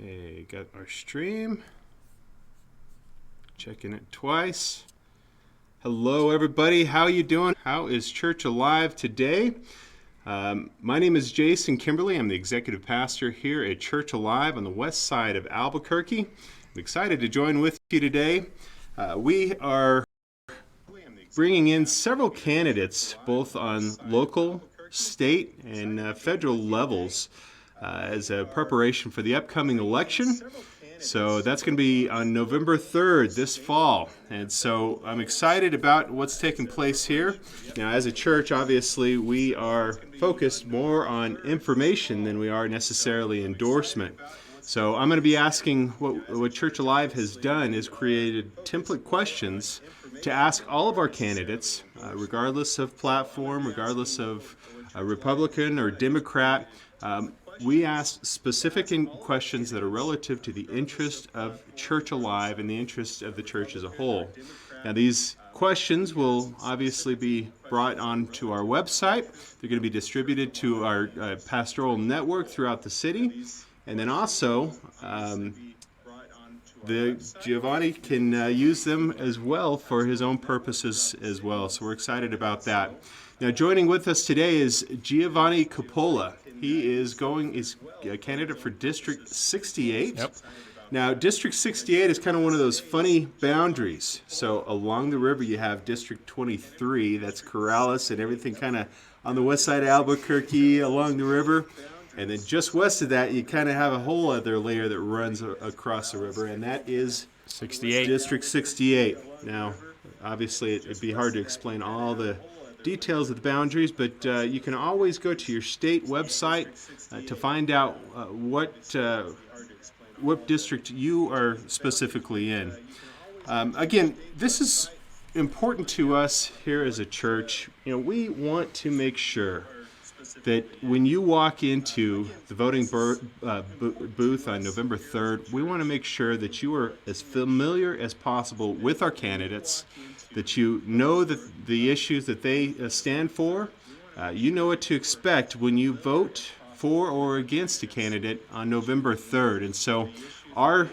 Okay, got our stream. Checking it twice. Hello, everybody. How you doing? How is church alive today? My name is Jason Kimberly. I'm the executive pastor here at Church Alive on the west side of Albuquerque. I'm excited to join with you today. We are bringing in several candidates, both on local, state, and federal levels as a preparation for the upcoming election. So that's going to be on November 3rd this fall. And so I'm excited about what's taking place here. Now, as a church, obviously, we are focused more on information than we are necessarily endorsement. So I'm going to be asking what Church Alive has done is created template questions to ask all of our candidates, regardless of platform, regardless of Republican or Democrat. We ask specific questions that are relative to the interest of Church Alive and the interest of the church as a whole. Now, these questions will obviously be brought onto our website. They're going to be distributed to our pastoral network throughout the city. And then also, Giovanni can use them as well for his own purposes as well. So we're excited about that. Now, joining with us today is Giovanni Coppola. He is a candidate for District 68. Yep. Now, District 68 is kind of one of those funny boundaries. So along the river, you have District 23. That's Corrales and everything kind of on the west side of Albuquerque along the river. And then just west of that, you kind of have a whole other layer that runs across the river, and that is 68. District 68. Now, obviously, it'd be hard to explain all the details of the boundaries, but you can always go to your state website to find out what district you are specifically in. Again, this is important to us here as a church. You know, we want to make sure that when you walk into the voting booth on November 3rd, we want to make sure that you are as familiar as possible with our candidates, that you know the issues that they stand for. You know what to expect when you vote for or against a candidate on November 3rd. And so our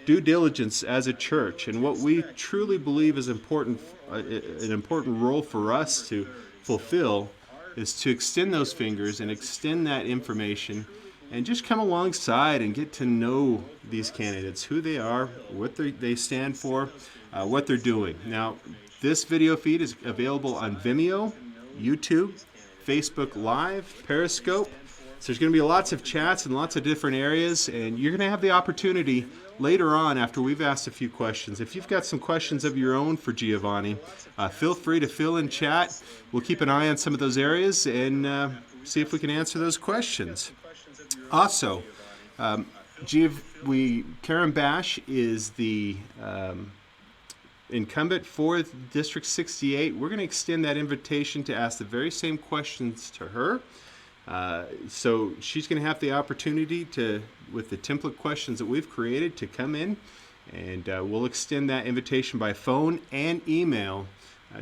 due diligence as a church and what we truly believe is important, an important role for us to fulfill is to extend those fingers and extend that information and just come alongside and get to know these candidates, who they are, what they stand for, what they're doing. Now, this video feed is available on Vimeo, YouTube, Facebook Live, Periscope. So there's going to be lots of chats in lots of different areas, and you're going to have the opportunity later on after we've asked a few questions. If you've got some questions of your own for Giovanni, feel free to fill in chat. We'll keep an eye on some of those areas and see if we can answer those questions. Also, Karen Bash is the incumbent for District 68. We're going to extend that invitation to ask the very same questions to her. So she's going to have the opportunity to, with the template questions that we've created, to come in, and we'll extend that invitation by phone and email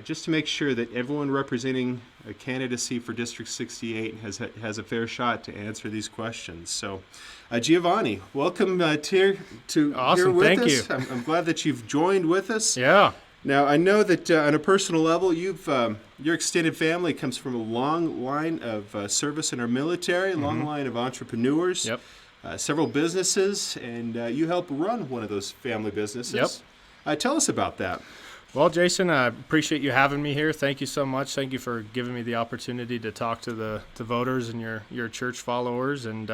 just to make sure that everyone representing a candidacy for District 68 has a fair shot to answer these questions. So, Giovanni, welcome to awesome. here with Thank us. you. I'm glad that you've joined with us. Yeah. Now, I know that on a personal level, your extended family comes from a long line of service in our military, long line of entrepreneurs, Yep. Several businesses, and you help run one of those family businesses. Yep. Tell us about that. Well, Jason, I appreciate you having me here. Thank you so much. Thank you for giving me the opportunity to talk to the voters and your church followers. And,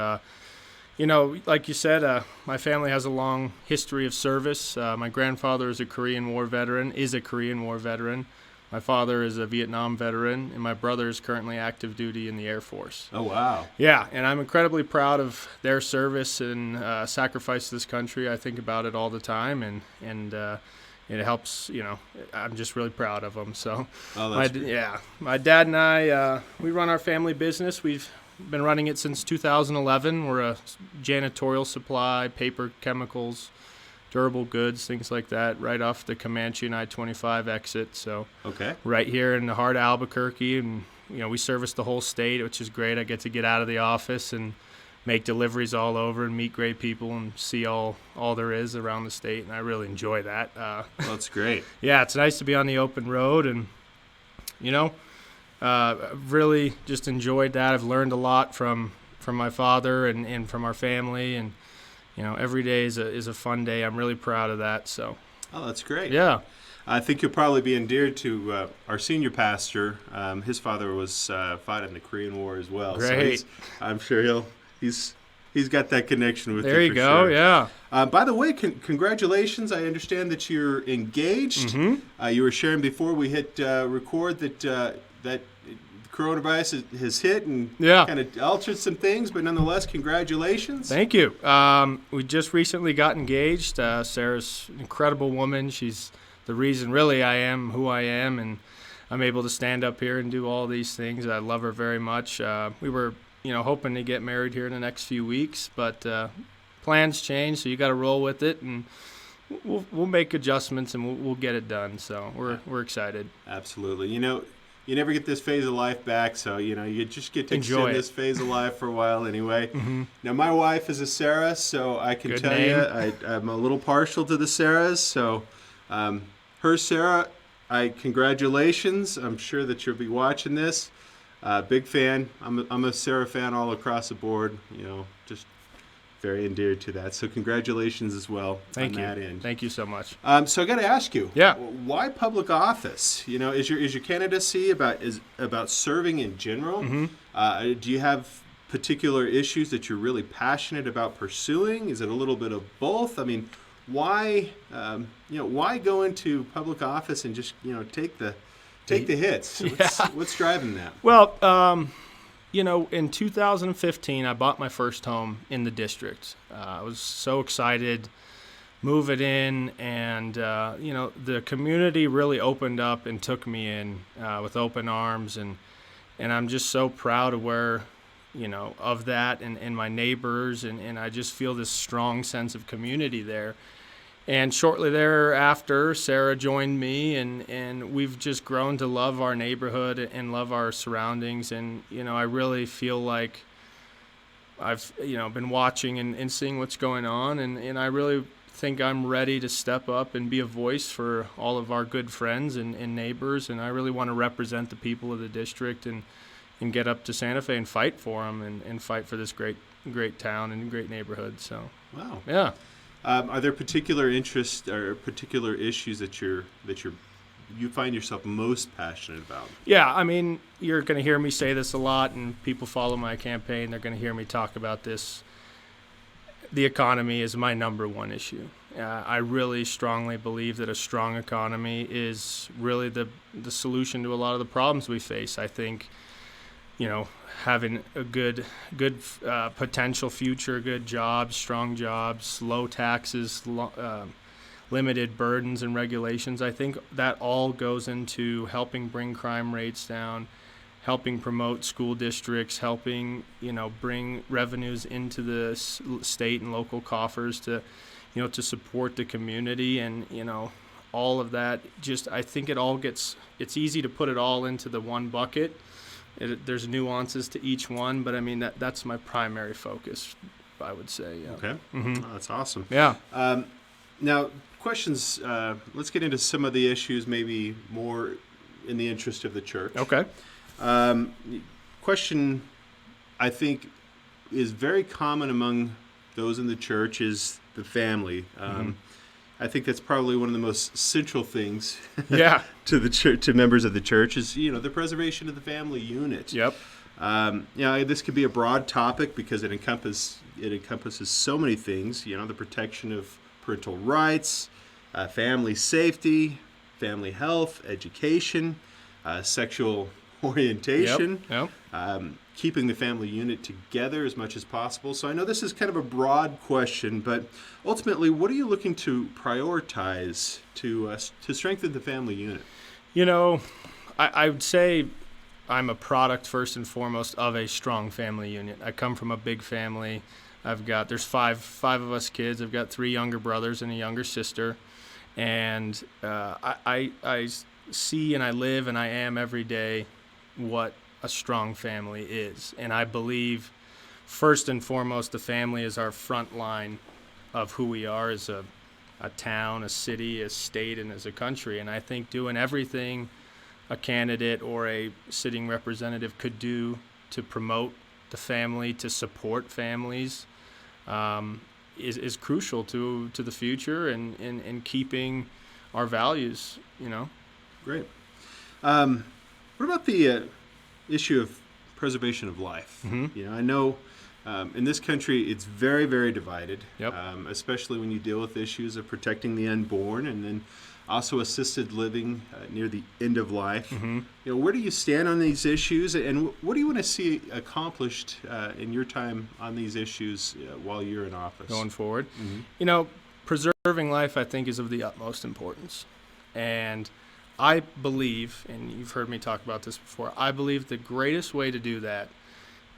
like you said, my family has a long history of service. My grandfather is a Korean War veteran. My father is a Vietnam veteran, and my brother is currently active duty in the Air Force. Oh, wow. Yeah, and I'm incredibly proud of their service and sacrifice to this country. I think about it all the time, and it helps, I'm just really proud of them. So, my dad and I, we run our family business. We've been running it since 2011. We're a janitorial supply, paper, chemicals, durable goods, things like that, right off the Comanche and I-25 exit. So, right here in the heart of Albuquerque, and we service the whole state, which is great. I get to get out of the office and make deliveries all over and meet great people and see all there is around the state, and I really enjoy that. Well, that's great. Yeah, it's nice to be on the open road, and really just enjoyed that. I've learned a lot from my father and from our family, and every day is a fun day. I'm really proud of that. So. Oh, that's great. Yeah. I think you'll probably be endeared to our senior pastor. His father was fought in the Korean War as well. Great. So I'm sure he's got that connection with you. There you go. Sure. Yeah. By the way, congratulations. I understand that you're engaged. Mm-hmm. You were sharing before we hit record that coronavirus has hit and kind of altered some things, but nonetheless, congratulations. Thank you. We just recently got engaged. Sarah's an incredible woman. She's the reason really I am who I am, and I'm able to stand up here and do all these things. I love her very much. We were hoping to get married here in the next few weeks, but plans change, so you got to roll with it, and we'll make adjustments and we'll get it done. So we're excited. Absolutely. You never get this phase of life back, so you just get to enjoy extend this phase of life for a while anyway. Mm-hmm. Now, my wife is a Sarah, so I can Good tell name. you I'm a little partial to the Sarahs. So, her Sarah, congratulations. I'm sure that you'll be watching this. Big fan. I'm a Sarah fan all across the board. Just very endeared to that. So congratulations as well. Thank on you. that end. Thank you so much. So I got to ask you. Yeah. Why public office? Is your candidacy about serving in general? Mm-hmm. Do you have particular issues that you're really passionate about pursuing? Is it a little bit of both? I mean, why go into public office and just take the hits? What's driving that? Well, in 2015, I bought my first home in the district. I was so excited, move it in, and the community really opened up and took me in with open arms, and I'm just so proud of where, of that and my neighbors, and I just feel this strong sense of community there. And shortly thereafter, Sarah joined me, and we've just grown to love our neighborhood and love our surroundings. And, I really feel like I've, been watching and seeing what's going on. And I really think I'm ready to step up and be a voice for all of our good friends and neighbors. And I really want to represent the people of the district and get up to Santa Fe and fight for them and fight for this great town and great neighborhood. So, wow. Yeah. Are there particular interests or particular issues that you find yourself most passionate about? Yeah, I mean, you're going to hear me say this a lot, and people follow my campaign. They're going to hear me talk about this. The economy is my number one issue. I really strongly believe that a strong economy is really the solution to a lot of the problems we face. I think, having a good potential future, good jobs, strong jobs, low taxes, limited burdens and regulations. I think that all goes into helping bring crime rates down, helping promote school districts, helping, bring revenues into the state and local coffers to support the community, and, all of that. Just, I think it's easy to put it all into the one bucket. There's nuances to each one, but I mean, that's my primary focus, I would say. Yeah. Okay. Mm-hmm. Oh, that's awesome. Yeah. Now, questions, let's get into some of the issues maybe more in the interest of the church. Okay. Question, I think, is very common among those in the church is the family. I think that's probably one of the most central things to the church, to members of the church, is the preservation of the family unit. Yep. This could be a broad topic because it encompasses so many things. The protection of parental rights, family safety, family health, education, sexual orientation. Yep. Keeping the family unit together as much as possible. So I know this is kind of a broad question, but ultimately, what are you looking to prioritize to strengthen the family unit? I would say I'm a product first and foremost of a strong family unit. I come from a big family. There's five of us kids. I've got 3 younger brothers and a younger sister, and I see and I live and I am every day what a strong family is. And I believe first and foremost, the family is our front line of who we are as a town, a city, a state, and as a country. And I think doing everything a candidate or a sitting representative could do to promote the family, to support families, is crucial to the future and keeping our values, Great. What about the issue of preservation of life? Mm-hmm. I know in this country it's very, very divided, Yep. Especially when you deal with issues of protecting the unborn and then also assisted living near the end of life. Mm-hmm. Where do you stand on these issues, and what do you want to see accomplished in your time on these issues while you're in office? Going forward. Mm-hmm. Preserving life, I think, is of the utmost importance. And I believe, and you've heard me talk about this before, I believe the greatest way to do that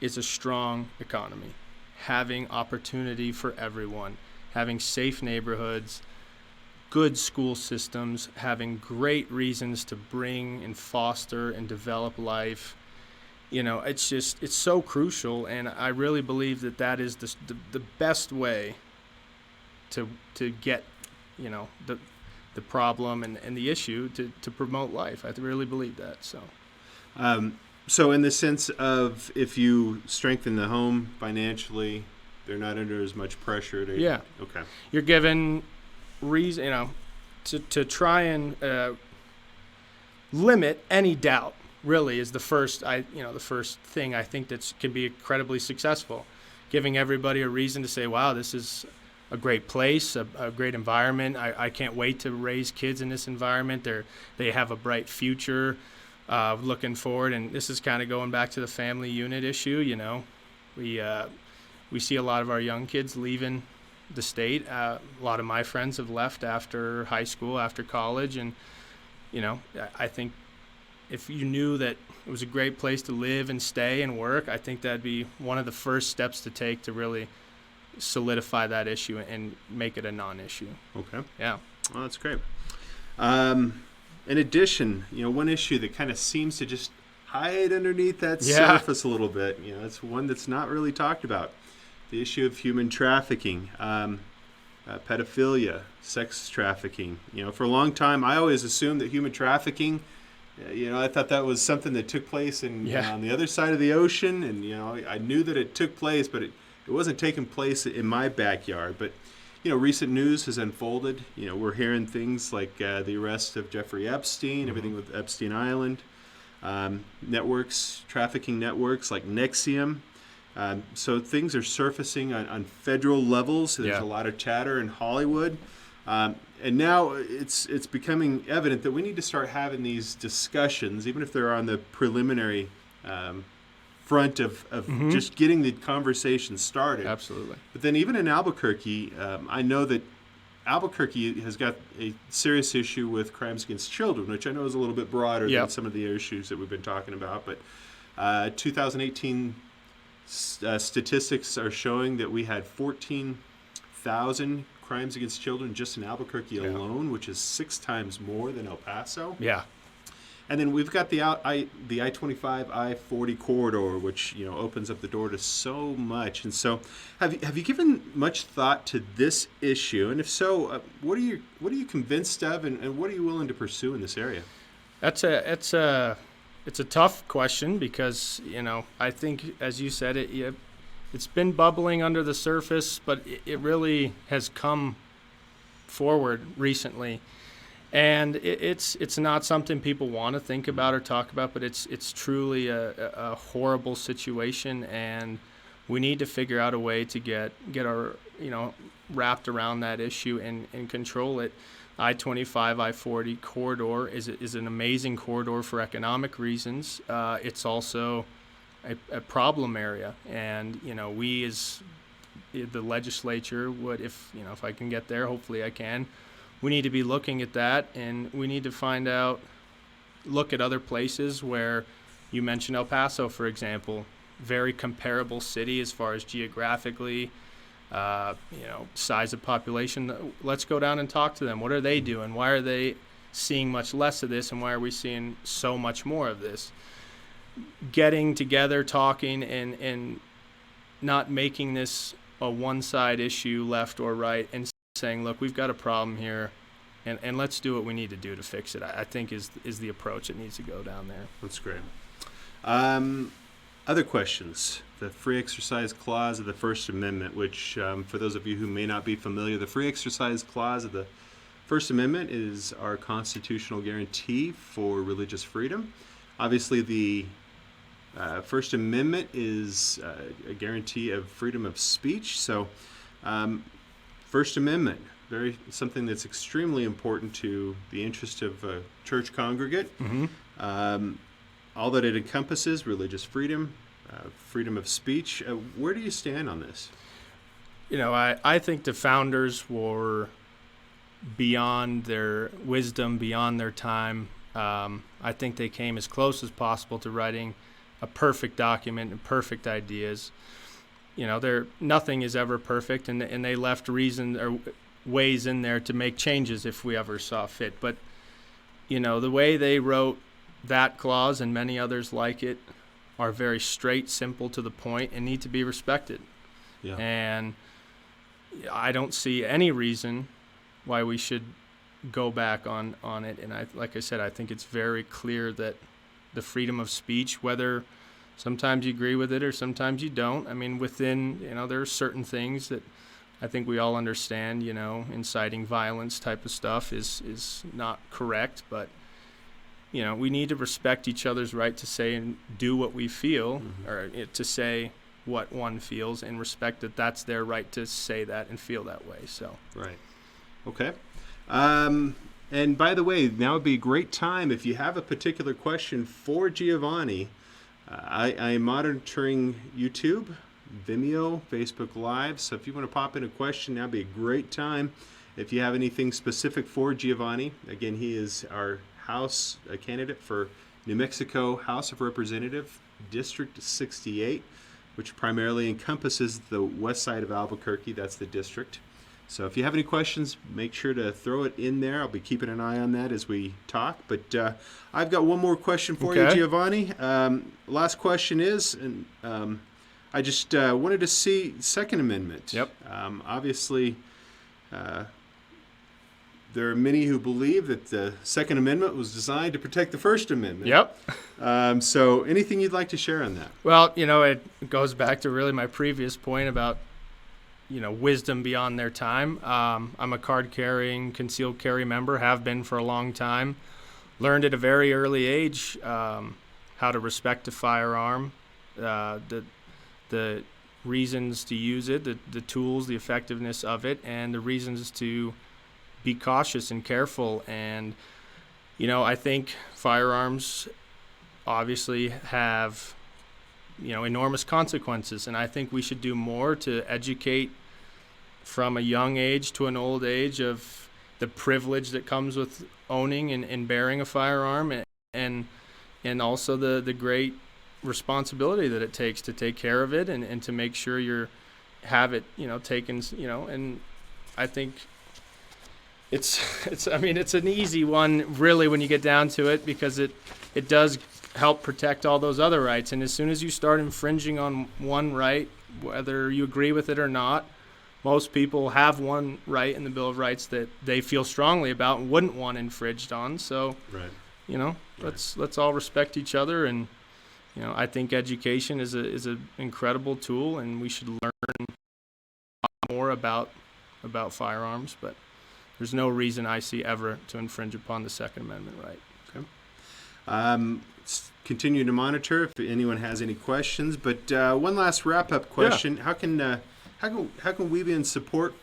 is a strong economy, having opportunity for everyone, having safe neighborhoods, good school systems, having great reasons to bring and foster and develop life. It's so crucial, and I really believe that is the best way to get, the problem and the issue to promote life. I really believe that. So in the sense of if you strengthen the home financially, they're not under as much pressure to... Yeah. Okay. You're given reason, to try and limit any doubt. Really, is the first thing I think that can be incredibly successful. Giving everybody a reason to say, "Wow, this is a great place, a great environment. I can't wait to raise kids in this environment. They have a bright future, looking forward." And this is kind of going back to the family unit issue. We see a lot of our young kids leaving the state. A lot of my friends have left after high school, after college, and I think if you knew that it was a great place to live and stay and work, I think that'd be one of the first steps to take to really solidify that issue and make it a non-issue. Okay. Yeah. Well, that's great. In addition, one issue that kind of seems to just hide underneath that surface a little bit, it's one that's not really talked about. The issue of human trafficking, pedophilia, sex trafficking. For a long time, I always assumed that human trafficking, I thought that was something that took place on the other side of the ocean, and I knew that it took place, but it wasn't taking place in my backyard. But recent news has unfolded. We're hearing things like the arrest of Jeffrey Epstein, Mm-hmm. everything with Epstein Island, trafficking networks like Nexium. So things are surfacing on federal levels. There's a lot of chatter in Hollywood. And now it's becoming evident that we need to start having these discussions, even if they're on the preliminary front of Mm-hmm. just getting the conversation started. Absolutely. But then even in Albuquerque, I know that Albuquerque has got a serious issue with crimes against children, which I know is a little bit broader than some of the issues that we've been talking about. But 2018 statistics are showing that we had 14,000 crimes against children just in Albuquerque alone, which is 6 times more than El Paso. Yeah. And then we've got the I-25, I-40 corridor, which opens up the door to so much. And so, have you given much thought to this issue? And if so, what are you convinced of, and what are you willing to pursue in this area? It's a tough question because I think, as you said, it's been bubbling under the surface, but it really has come forward recently. And it's not something people want to think about or talk about, but it's truly a horrible situation, and we need to figure out a way to get our wrapped around that issue and control it. I-25, I-40 corridor is an amazing corridor for economic reasons. It's also a problem area, and we as the legislature would, if I can get there, hopefully I can. We need to be looking at that, and we need to look at other places where you mentioned El Paso, for example, very comparable city as far as geographically, size of population. Let's go down and talk to them. What are they doing? Why are they seeing much less of this, and why are we seeing so much more of this? Getting together, talking, and not making this a one-side issue, left or right, and saying, look, we've got a problem here, and let's do what we need to do to fix it, I think is the approach that needs to go down there. That's great. Other questions? The free exercise clause of the First Amendment, which for those of you who may not be familiar, the free exercise clause of the First Amendment is our constitutional guarantee for religious freedom. Obviously, the First Amendment is a guarantee of freedom of speech. So, First Amendment, something that's extremely important to the interest of a church congregate. Mm-hmm. All that it encompasses, religious freedom, freedom of speech. Where do you stand on this? I think the founders were beyond their wisdom, beyond their time. I think they came as close as possible to writing a perfect document and perfect ideas. Nothing is ever perfect, and they left reason or ways in there to make changes if we ever saw fit. But the way they wrote that clause and many others like it are very straight, simple, to the point, and need to be respected. Yeah. And I don't see any reason why we should go back on it. And like I said, I think it's very clear that the freedom of speech, whether sometimes you agree with it or sometimes you don't, I mean, within, there are certain things that I think we all understand, inciting violence type of stuff is not correct, but we need to respect each other's right to say and do what we feel, mm-hmm. or to say what one feels, and respect that that's their right to say that and feel that way. So right. Okay. And by the way, now would be a great time if you have a particular question for Giovanni. I am monitoring YouTube, Vimeo, Facebook Live. So if you want to pop in a question, now would be a great time. If you have anything specific for Giovanni, again, he is our House candidate for New Mexico House of Representative, District 68, which primarily encompasses the Westside of Albuquerque. That's the district. So if you have any questions, make sure to throw it in there. I'll be keeping an eye on that as we talk. But I've got one more question for you, Giovanni. Last question is, and I just wanted to see Second Amendment. Yep. Obviously, there are many who believe that the Second Amendment was designed to protect the First Amendment. Yep. So anything you'd like to share on that? Well, it goes back to really my previous point about, wisdom beyond their time. I'm a card-carrying, concealed carry member, have been for a long time. Learned at a very early age how to respect a firearm, the reasons to use it, the tools, the effectiveness of it, and the reasons to be cautious and careful. And I think firearms obviously have enormous consequences, and I think we should do more to educate from a young age to an old age of the privilege that comes with owning and bearing a firearm, and also the great responsibility that it takes to take care of it and to make sure you have it taken, and I think it's an easy one really when you get down to it, because it does help protect all those other rights. And as soon as you start infringing on one right, whether you agree with it or not, most people have one right in the Bill of Rights that they feel strongly about and wouldn't want infringed on. So, right. Let's all respect each other. And I think education is an incredible tool, and we should learn more about firearms. But there's no reason I see ever to infringe upon the Second Amendment right. Okay. Continue to monitor if anyone has any questions. But one last wrap-up question: yeah. How can we be in support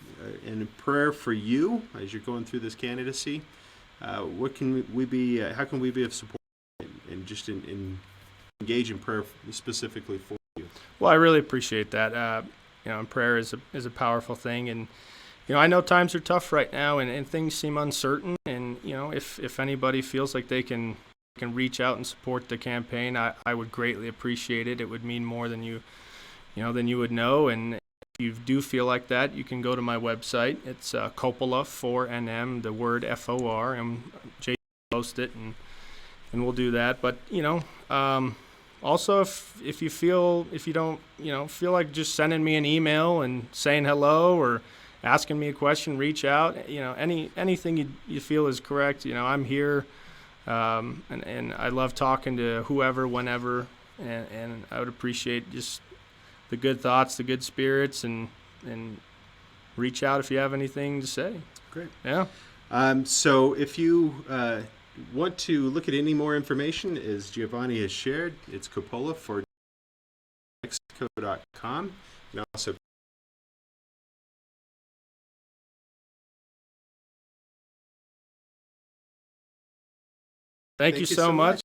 and in prayer for you as you're going through this candidacy? What can we be? How can we be of support and just in engage in prayer specifically for you? Well, I really appreciate that. And prayer is a powerful thing, and I know times are tough right now, and things seem uncertain. And if anybody feels like they can reach out and support the campaign, I would greatly appreciate it. It would mean more than you would know. And if you do feel like that, you can go to my website. It's Coppola 4NM, the word FOR, and Jay post it, and we'll do that. But also, if you don't feel like just sending me an email and saying hello or asking me a question, reach out. Anything you feel is correct. I'm here, and I love talking to whoever, whenever, and I would appreciate just the good thoughts, the good spirits, and reach out if you have anything to say. Great. Yeah. So if you want to look at any more information, as Giovanni has shared, it's Coppola for Mexico.com. And also Thank you so much.